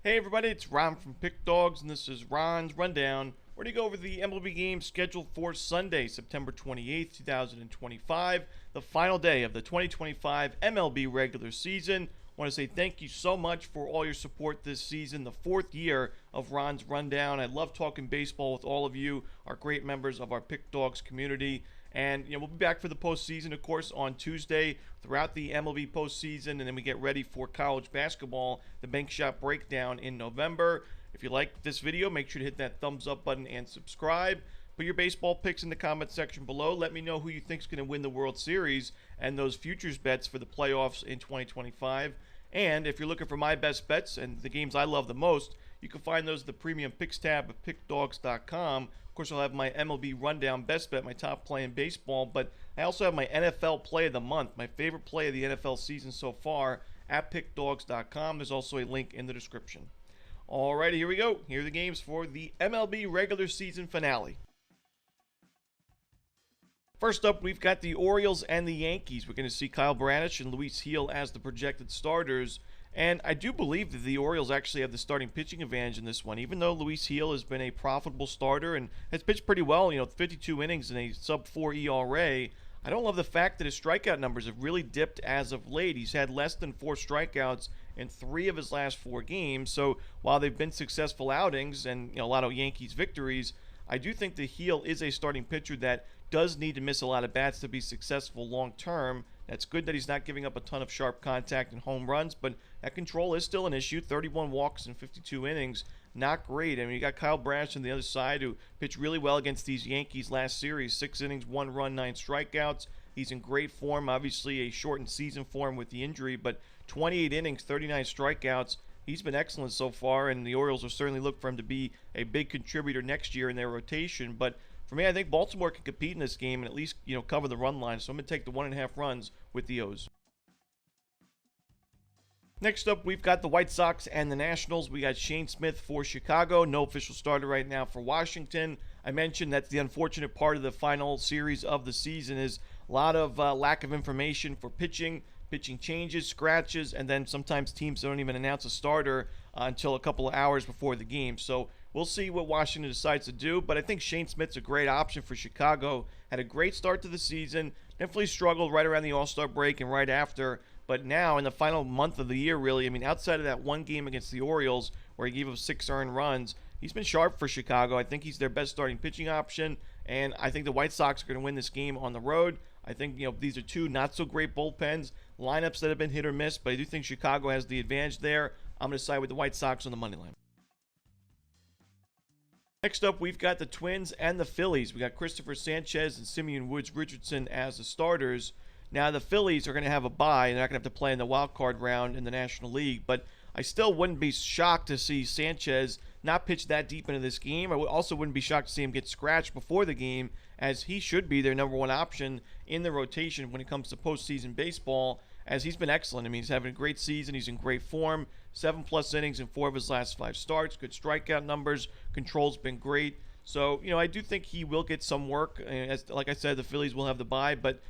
Hey everybody, it's Ron from Pick Dawgz, and this is Ron's Rundown. We're going to go over the MLB games scheduled for Sunday, September 28th, 2025, the final day of the 2025 MLB regular season. I want to say thank you so much for all your support this season, the fourth year of Ron's Rundown. I love talking baseball with all of you, our great members of our Pick Dawgz community. And we'll be back for the postseason, of course, on Tuesday throughout the MLB postseason, and then we get ready for college basketball, the Bank Shot Breakdown in November. If you like this video, make sure to hit that thumbs up button and subscribe. Put your baseball picks in the comment section below. Let me know who you think is going to win the World Series and those futures bets for the playoffs in 2025. And if you're looking for my best bets and the games I love the most, you can find those at the Premium Picks tab at pickdawgz.com. Of course, I'll have my MLB Rundown Best Bet, my top play in baseball, but I also have my NFL Play of the Month, my favorite play of the NFL season so far, at pickdawgz.com. There's also a link in the description. Alrighty, here we go. Here are the games for the MLB regular season finale. First up, we've got the Orioles and the Yankees. We're going to see Kyle Bradish and Luis Gil as the projected starters. And I do believe that the Orioles actually have the starting pitching advantage in this one, even though Luis Gil has been a profitable starter and has pitched pretty well, 52 innings and a sub-4 ERA. I don't love the fact that his strikeout numbers have really dipped as of late. He's had less than 4 strikeouts in 3 of his last 4 games. So while they've been successful outings and a lot of Yankees victories, I do think that Gil is a starting pitcher that does need to miss a lot of bats to be successful long term. That's good that he's not giving up a ton of sharp contact and home runs, but that control is still an issue. 31 walks in 52 innings, not great. I mean, you got Kyle Bradish on the other side who pitched really well against these Yankees last series. 6 innings, 1 run, 9 strikeouts. He's in great form, obviously a shortened season for him with the injury, but 28 innings, 39 strikeouts. He's been excellent so far, and the Orioles will certainly look for him to be a big contributor next year in their rotation. But for me, I think Baltimore can compete in this game and at least, cover the run line. So I'm going to take the 1.5 runs with the O's. Next up, we've got the White Sox and the Nationals. We got Shane Smith for Chicago. No official starter right now for Washington. I mentioned that's the unfortunate part of the final series of the season is a lot of lack of information for pitching changes, scratches, and then sometimes teams don't even announce a starter until a couple of hours before the game. So we'll see what Washington decides to do, but I think Shane Smith's a great option for Chicago. Had a great start to the season, definitely struggled right around the All-Star break and right after, but now in the final month of the year, really, I mean, outside of that one game against the Orioles where he gave up 6 earned runs, he's been sharp for Chicago. I think he's their best starting pitching option, and I think the White Sox are going to win this game on the road. I think, these are 2 not-so-great bullpens, lineups that have been hit or miss, but I do think Chicago has the advantage there. I'm going to side with the White Sox on the money line. Next up, we've got the Twins and the Phillies. We got Christopher Sanchez and Simeon Woods Richardson as the starters. Now, the Phillies are going to have a bye, and they're not going to have to play in the wild card round in the National League, but I still wouldn't be shocked to see Sanchez not pitch that deep into this game. I also wouldn't be shocked to see him get scratched before the game, as he should be their number 1 option in the rotation when it comes to postseason baseball, as he's been excellent. I mean, he's having a great season. He's in great form. 7+ innings in 4 of his last 5 starts. Good strikeout numbers. Control's been great. So, I do think he will get some work. Like I said, the Phillies will have the bye, but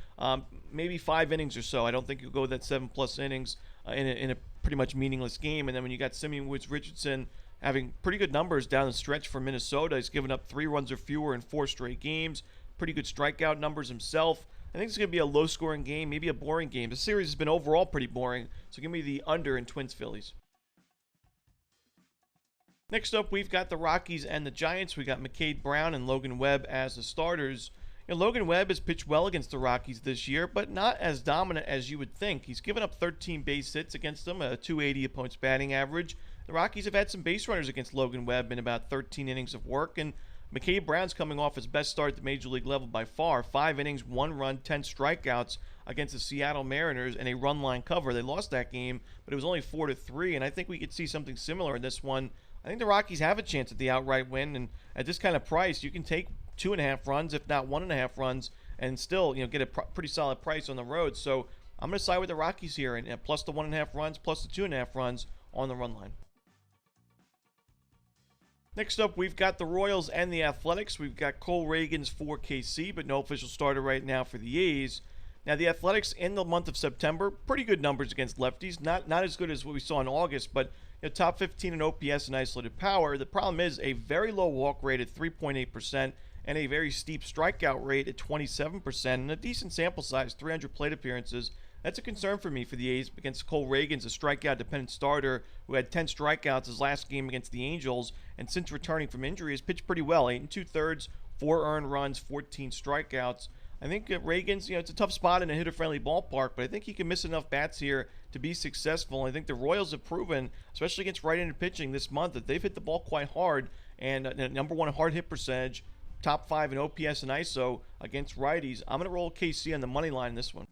maybe 5 innings or so. I don't think he'll go that 7+ innings in a pretty much meaningless game. And then when you got Simeon Woods Richardson having pretty good numbers down the stretch for Minnesota, he's given up 3 runs or fewer in 4 straight games. Pretty good strikeout numbers himself. I think it's going to be a low-scoring game, maybe a boring game. The series has been overall pretty boring, so give me the under in Twins-Phillies. Next up, we've got the Rockies and the Giants. We got McCade Brown and Logan Webb as the starters. Logan Webb has pitched well against the Rockies this year, but not as dominant as you would think. He's given up 13 base hits against them, a .280 opponent's batting average. The Rockies have had some base runners against Logan Webb in about 13 innings of work, and McCade Brown's coming off his best start at the Major League level by far. 5 innings, 1 run, 10 strikeouts against the Seattle Mariners and a run line cover. They lost that game, but it was only 4-3, and I think we could see something similar in this one. I think the Rockies have a chance at the outright win, and at this kind of price, you can take 2.5 runs, if not 1.5 runs, and still, get a pretty solid price on the road. So I'm going to side with the Rockies here, and plus the 1.5 runs, plus the 2.5 runs on the run line. Next up, we've got the Royals and the Athletics. We've got Cole Ragans for KC, but no official starter right now for the A's. Now, the Athletics in the month of September, pretty good numbers against lefties. Not as good as what we saw in August, but top 15 in OPS and isolated power. The problem is a very low walk rate at 3.8% and a very steep strikeout rate at 27% and a decent sample size, 300 plate appearances. That's a concern for me for the A's against Cole Reagans, a strikeout-dependent starter who had 10 strikeouts his last game against the Angels, and since returning from injury has pitched pretty well, 8 2/3, 4 earned runs, 14 strikeouts. I think Reagans, it's a tough spot in a hitter-friendly ballpark, but I think he can miss enough bats here to be successful. I think the Royals have proven, especially against right-handed pitching this month, that they've hit the ball quite hard, and number one hard hit percentage, top 5 in OPS and ISO against righties. I'm going to roll KC on the money line in this one.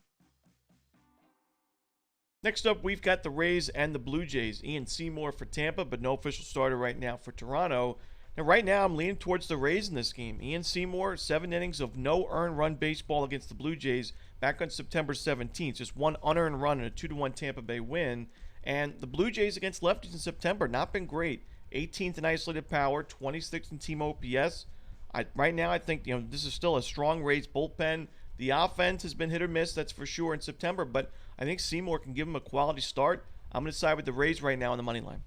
Next up, we've got the Rays and the Blue Jays. Ian Seymour for Tampa, but no official starter right now for Toronto. Now, right now, I'm leaning towards the Rays in this game. Ian Seymour, 7 innings of no earned run baseball against the Blue Jays back on September 17th. Just 1 unearned run in a 2-1 Tampa Bay win. And the Blue Jays against lefties in September, not been great. 18th in isolated power, 26th in team OPS. Right now, I think this is still a strong Rays bullpen. The offense has been hit or miss, that's for sure, in September, but I think Seymour can give him a quality start. I'm going to side with the Rays right now on the money line.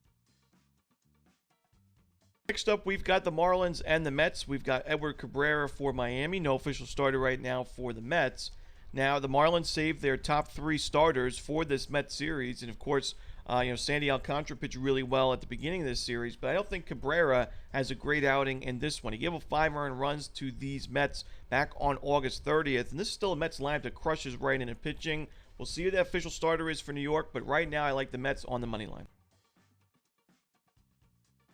Next up, we've got the Marlins and the Mets. We've got Edward Cabrera for Miami, no official starter right now for the Mets. Now, the Marlins saved their top 3 starters for this Mets series, and of course, Sandy Alcantara pitched really well at the beginning of this series, but I don't think Cabrera has a great outing in this one. He gave up 5 earned runs to these Mets back on August 30th, and this is still a Mets lineup that crushes right-handed pitching. We'll see who the official starter is for New York, but right now I like the Mets on the money line.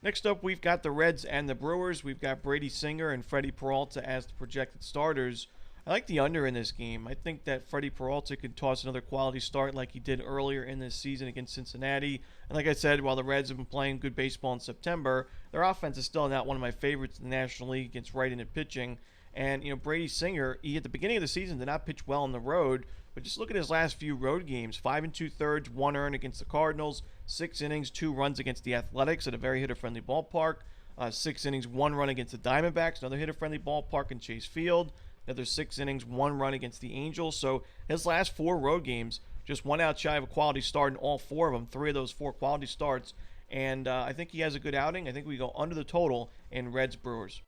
Next up, we've got the Reds and the Brewers. We've got Brady Singer and Freddie Peralta as the projected starters. I like the under in this game. I think that Freddie Peralta could toss another quality start like he did earlier in this season against Cincinnati. And like I said, while the Reds have been playing good baseball in September, their offense is still not one of my favorites in the National League against right-handed pitching. And, Brady Singer, he at the beginning of the season did not pitch well on the road, but just look at his last few road games. 5 2/3, 1 earned against the Cardinals, 6 innings, 2 runs against the Athletics at a very hitter-friendly ballpark, 6 innings, 1 run against the Diamondbacks, another hitter-friendly ballpark in Chase Field, another 6 innings, 1 run against the Angels. So his last 4 road games, just 1 out shy of a quality start in all 4 of them, 3 of those 4 quality starts. And I think he has a good outing. I think we go under the total in Reds Brewers.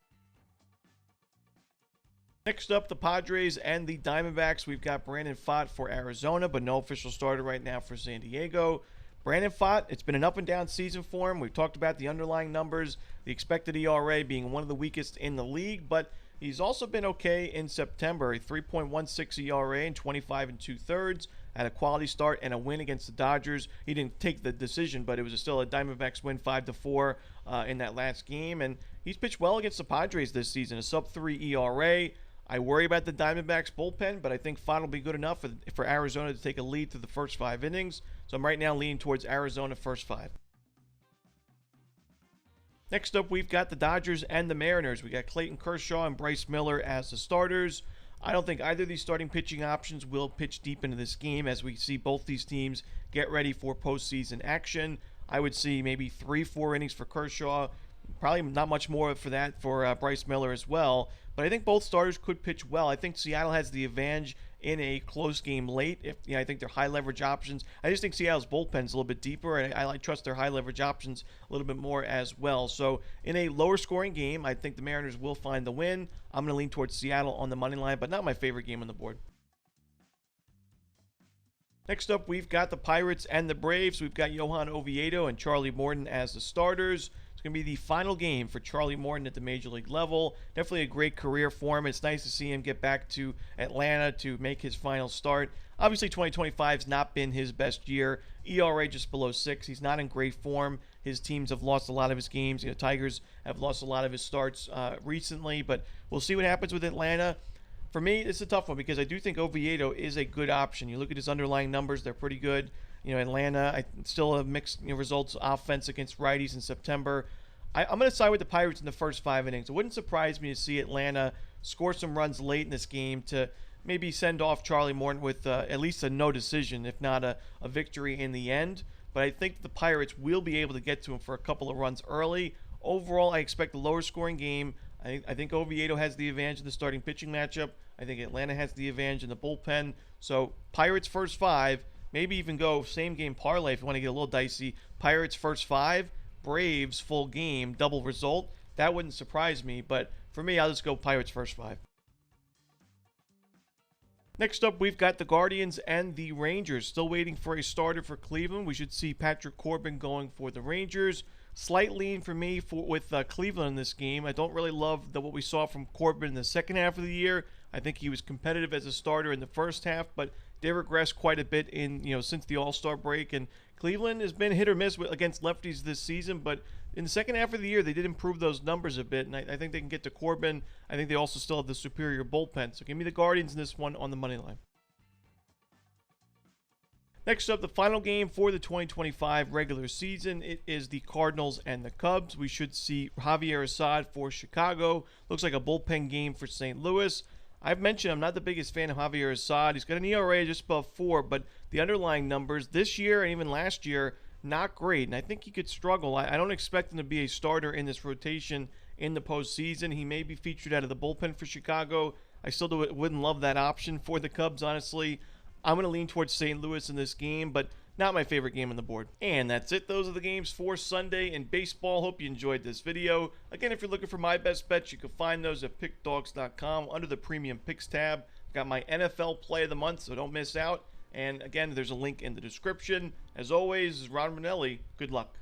Next up, the Padres and the Diamondbacks. We've got Brandon Pfaadt for Arizona, but no official starter right now for San Diego. Brandon Pfaadt, it's been an up-and-down season for him. We've talked about the underlying numbers, the expected ERA being one of the weakest in the league, but he's also been okay in September. A 3.16 ERA and 25 2/3. Had a quality start and a win against the Dodgers. He didn't take the decision, but it was still a Diamondbacks win 5-4 in that last game. And he's pitched well against the Padres this season, a sub-3 ERA. I worry about the Diamondbacks bullpen, but I think Pfaadt will be good enough for Arizona to take a lead through the first 5 innings. So I'm right now leaning towards Arizona first 5. Next up, we've got the Dodgers and the Mariners. We got Clayton Kershaw and Bryce Miller as the starters. I don't think either of these starting pitching options will pitch deep into this game as we see both these teams get ready for postseason action. I would see maybe 3-4 innings for Kershaw. Probably not much more for that for Bryce Miller as well. But I think both starters could pitch well. I think Seattle has the advantage in a close game late. I think they're high leverage options. I just think Seattle's bullpen's a little bit deeper, and I trust their high leverage options a little bit more as well. So in a lower scoring game, I think the Mariners will find the win. I'm going to lean towards Seattle on the money line, but not my favorite game on the board. Next up, we've got the Pirates and the Braves. We've got Johan Oviedo and Charlie Morton as the starters. It's going to be the final game for Charlie Morton at the Major League level. Definitely a great career for him. It's nice to see him get back to Atlanta to make his final start. Obviously, 2025 has not been his best year. ERA just below 6. He's not in great form. His teams have lost a lot of his games. Tigers have lost a lot of his starts recently, but we'll see what happens with Atlanta. For me, it's a tough one because I do think Oviedo is a good option. You look at his underlying numbers, they're pretty good. Atlanta, I still have mixed results offense against righties in September. I'm going to side with the Pirates in the first 5 innings. It wouldn't surprise me to see Atlanta score some runs late in this game to maybe send off Charlie Morton with at least a no decision, if not a victory in the end. But I think the Pirates will be able to get to him for a couple of runs early. Overall, I expect a lower scoring game. I think Oviedo has the advantage in the starting pitching matchup. I think Atlanta has the advantage in the bullpen. So Pirates first 5. maybe even go same game parlay if you want to get a little dicey. Pirates first 5, Braves full game, double result. That wouldn't surprise me, but for me, I'll just go Pirates first 5. Next up, we've got the Guardians and the Rangers. Still waiting for a starter for Cleveland. We should see Patrick Corbin going for the Rangers. Slight lean for me with Cleveland in this game. I don't really love what we saw from Corbin in the second half of the year. I think he was competitive as a starter in the first half, but did regress quite a bit since the All-Star break. And Cleveland has been hit or miss against lefties this season, but in the second half of the year, they did improve those numbers a bit, and I think they can get to Corbin. I think they also still have the superior bullpen. So give me the Guardians in this one on the money line. Next up, the final game for the 2025 regular season. It is the Cardinals and the Cubs. We should see Javier Assad for Chicago. Looks like a bullpen game for St. Louis. I've mentioned I'm not the biggest fan of Javier Assad. He's got an ERA just above 4, but the underlying numbers this year and even last year, not great. And I think he could struggle. I don't expect him to be a starter in this rotation in the postseason. He may be featured out of the bullpen for Chicago. I still wouldn't love that option for the Cubs, honestly. I'm going to lean towards St. Louis in this game, but not my favorite game on the board. And that's it. Those are the games for Sunday in baseball. Hope you enjoyed this video. Again, if you're looking for my best bets, you can find those at pickdawgz.com under the Premium Picks tab. I've got my NFL Play of the Month, so don't miss out. And again, there's a link in the description. As always, this is Romanelli. Good luck.